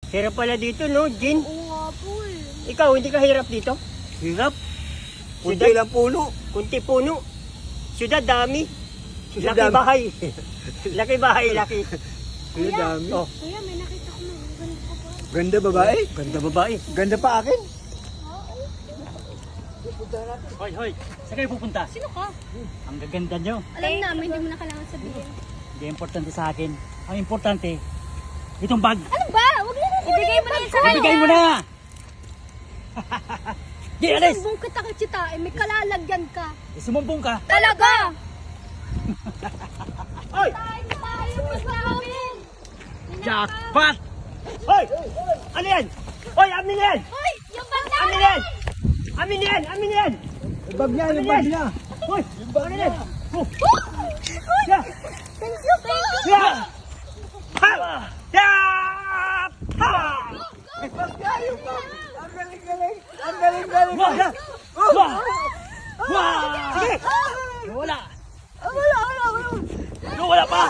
Hirap pala dito, no, Jin? Oo nga po eh. Ikaw, hindi ka hirap dito? Hirap. Kunti Siyudad? lang puno. Kunti puno. Siyudad, dami. Siyudad, Laki dami. bahay. Laki bahay, laki. Ang dami. Oh, Kuya, may nakita ko ng ganito ko pa. Ganda babae. ganda babae. Ganda pa akin. Hoy, hoy. Saan kayo pupunta? Sino ka? Ang gaganda nyo. Alam namin, hindi mo na kailangan sabihin. Hindi importante sa akin. Ang importante, itong bag. Ano ba? Huwag na na ibigay mo na yan sa kanya. Ibigay mo na! Di, alis! Sumbong kita katsitain, may kalalagyan ka. Sumumbong ka. Talaga! Hoy! Tayo pa namin! Jackpot! Hoy! Ano yan? Hoy, amin yan! Hoy! Yung banda! Amin yan! Amin yan! Amin yan! Yung bag niya, yung bag niya. Hoy! Ano yan? Oh! Hoy! Yeah! Thank you, thank you! Yeah! Ha! Yeah! Ha! Yung bag niya, yung bag. Ang galing-galing. Ang galing-galing. Wah! Wah! Wah! Sige! Wala! Wala. Wala pa!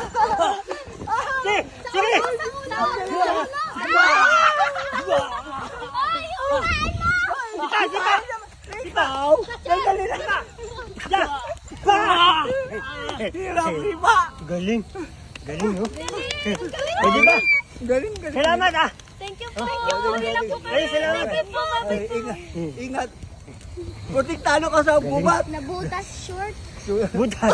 Sige! Sige! Sita! Sita! Sita! Galing na. Yeah! Ha! Hirap, riba. Galing! Galing, oh! Pwede ba? Galing. Salamat, ah! Thank you po! Okay lang po kayo. Ay, salamat! Thank you po! Ay, ingat. Ingat. Putik talo ka sa gubat. Nabutas short. Butas!